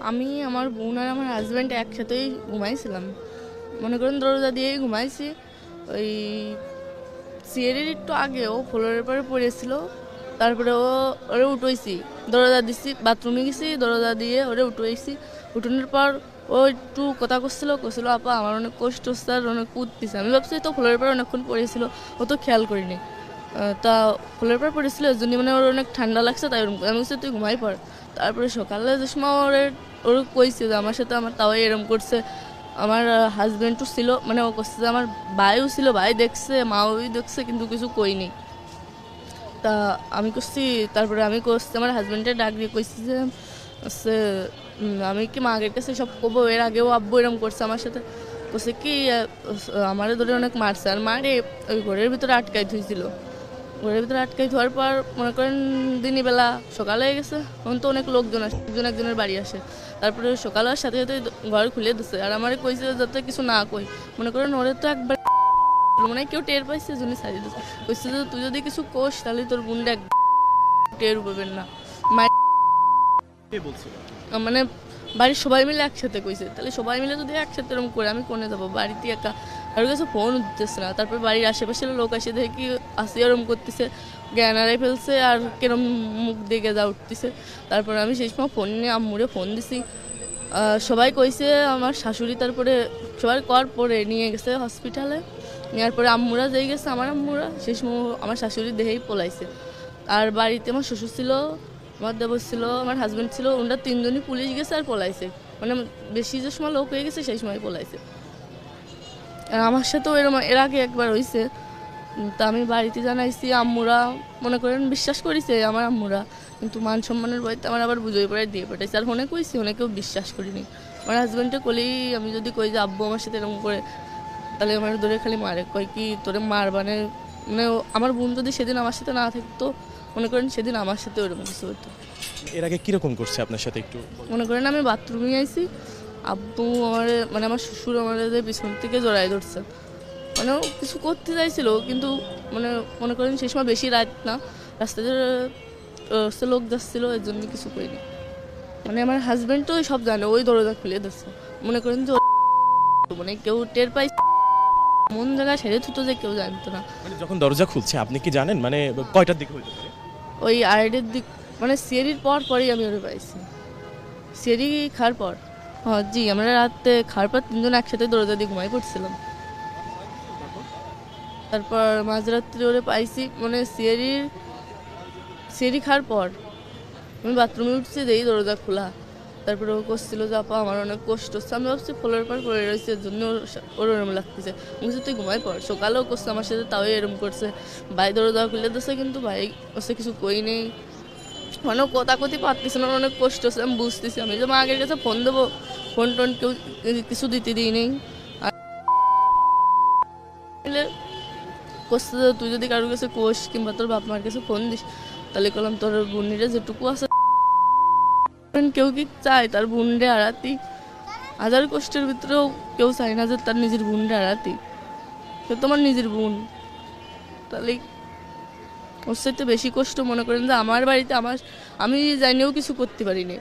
আমি আমার বোন আর আমার হাজব্যান্ড একসাথেই ঘুমাইছিলাম, মনে করেন দরজা দিয়েই ঘুমাইছি। ওই সিঁড়ির একটু আগে ও ফ্লোরের পরে পড়েছিল, তারপরে ওরে উঠেছি, দরজা দিছি, বাথরুমে গেছি, দরজা দিয়ে ওরে উঠেছি। উঠানোর পর ও একটু কথা করছিল আপা আমার অনেক কষ্ট হচ্ছে আর অনেক উঠতেছে। আমি ভাবছি তো ফ্লোরের পর অনেকক্ষণ পড়েছিল, ও তো খেয়াল করিনি। তা ফ্লোরের পর পড়েছিল এর জন্য মানে ওর অনেক ঠান্ডা লাগছে, তাই আমি বলছি তুই ঘুমাই পড়। তারপরে সকালে যে সময় ওর কইছে যে আমার সাথে আমার তাও এরম করছে। আমার হাজব্যান্ডও ছিল, মানে ও করছে যে আমার ভাইও ছিল, ভাই দেখছে, মাও দেখছে, কিন্তু কিছু কইনি। তা আমি করছি, তারপরে আমি করছি আমার হাজব্যান্ডের ডাক দিয়ে কইছি যে হচ্ছে আমি কি মাগের কাছে সব কবো, এর আগেও আব্বু এরম করছে আমার সাথে। করছে কি আমারে ধরে অনেক মারছে, আর মারে ওই ঘরের ভিতরে আটকাই থুইছিল। ঘরের ভিতরে আটকাই ধোয়ার পর মনে করেন দিনই বেলা সকালে হয়ে গেছে, তখন তো অনেক লোকজন আসে, একজন একজনের বাড়ি আসে। তারপরে সকালে হওয়ার সাথে সাথে ঘর খুলে দিচ্ছে, আর আমার কইছে যাতে কিছু না কই। মনে করেন ওরে তো একবার মানে কেউ টের পাইছে জন্য ছাড়িয়ে দিচ্ছে, কইছে যে তুই যদি কিছু কোস তাহলে তোর বোনটা টের পাবেন না। মানে বাড়ির সবাই মিলে একসাথে কইছে, তাহলে সবাই মিলে যদি একসাথে এরকম করে আমি কোনে যাবো, বাড়িতে একা কারোর কাছে ফোন উঠতেছে না। তারপর বাড়ির আশেপাশের লোক আসে দেখি আসি এরম করতেছে, জ্ঞান হারাই ফেলছে আর কিরম মুখ দিয়ে গেজা উঠতেছে। তারপর আমি সেই সময় ফোন নিয়ে আম্মুরে ফোন দিছি। সবাই কইছে আমার শাশুড়ি, তারপরে সবাই কর পরে নিয়ে গেছে হসপিটালে। নেওয়ার পরে আম্মুরা যেই গেছে, আমার আম্মুরা সেই সময় আমার শাশুড়ি দেহেই পলাইছে। আর বাড়িতে আমার শ্বশুর ছিল, আমার দেবর ছিল, আমার হাজব্যান্ড ছিল, ওনারা তিনজনই পুলিশ গেছে আর পলাইছে। মানে বেশি যে সময় লোক হয়ে গেছে সেই সময় পলাইছে। আর আমার সাথেও এরকম এর আগে একবার হয়েছে। তা আমি বাড়িতে জানাইছি, আম্মুরা মনে করেন বিশ্বাস করেছে আমার আম্মুরা, কিন্তু মান সম্মানের বইতে আমার আবার বুঝোই পড়ে দিয়ে পাঠাইছে। আর ফোনে কইছি, অনেকেও বিশ্বাস করিনি। আমার হাজব্যান্ডে কলেই আমি যদি কই যে আব্বু আমার সাথে এরকম করে, তাহলে আমার ধরে খালি মারে, কয় কি তোরে মারবানে। মানে আমার বোন যদি সেদিন আমার সাথে না থাকতো, মনে করেন সেদিন আমার সাথে ওরকম কিছু হতো। এর আগে কিরকম করছে আপনার সাথে একটু? মনে করেন আমি বাথরুমে আইছি, আব্বু আমার মানে আমার শ্বশুর আমাদের পিছন থেকে জড়াই ধরছে। মানে ও কিছু করতে চাইছিল, কিন্তু মানে মনে করেন সেই সময় বেশি রাত না, রাস্তাতে লোক যাচ্ছিল, এর জন্য কিছু করিনি। মানে আমার হাজব্যান্ড তো সব জানে, ওই দরজা খুলে দিচ্ছে। মনে করেন যে মানে কেউ টের পাই মন জায়গায় ছেড়ে থুতো যে কেউ জানতো না। মানে যখন দরজা খুলছে আপনি কি জানেন মানে কয়টার দিকে হইতে পারে? ওই আড়াইটের দিক, মানে সিঁড়ির পরেই আমি ওরে পাইছি, সিঁড়ি খাওয়ার পর। হ্যাঁ জি, আমরা রাতে খাওয়ার পর তিনজন একসাথে দরজা দিয়ে ঘুমাই পড়ছিলাম। তারপর মাঝরাত্রি ওরে পাইছি, মানে সিঁড়ি খাওয়ার পর আমি বাথরুমে উঠছি, যেই দরজা খোলা। তারপরে ও করছিল যে আপা আমার অনেক কষ্ট হচ্ছে। আমি ভাবছি ফ্লোরের পর পড়ে রয়েছে, এর জন্য ওর ওরম লাগতেছে। বলছি তুই ঘুমাই পড়। সকালেও করছে আমার সাথে, তাও এরম করছে। ভাই দরজা খুলে দিচ্ছে, কিন্তু ভাই ওসে কিছু কই নেই, মানে কথা কথি পারতেছে না, অনেক কষ্ট হচ্ছে। আমি বুঝতেছি, আমি যে মা আগের কাছে ফোন দেবো, ফোন টোন কেউ কিছু দিতে দিই নেই। আর করছে যে তুই যদি কারোর কাছে কোষ কিংবা তোর বাপ মার কাছে ফোন দিস, তাহলে করলাম তোর বোনরা যেটুকু আছে, কেউ কি চায় তার বোনরে হারাতি? হাজার কষ্টের ভিতরেও কেউ চায় না যে তার নিজের বোনরে হারাতি। সে তোমার নিজের বোন, তাহলে ওর সাথে বেশি কষ্ট মনে করেন যে আমার বাড়িতে আমি জানিও কিছু করতে পারিনি।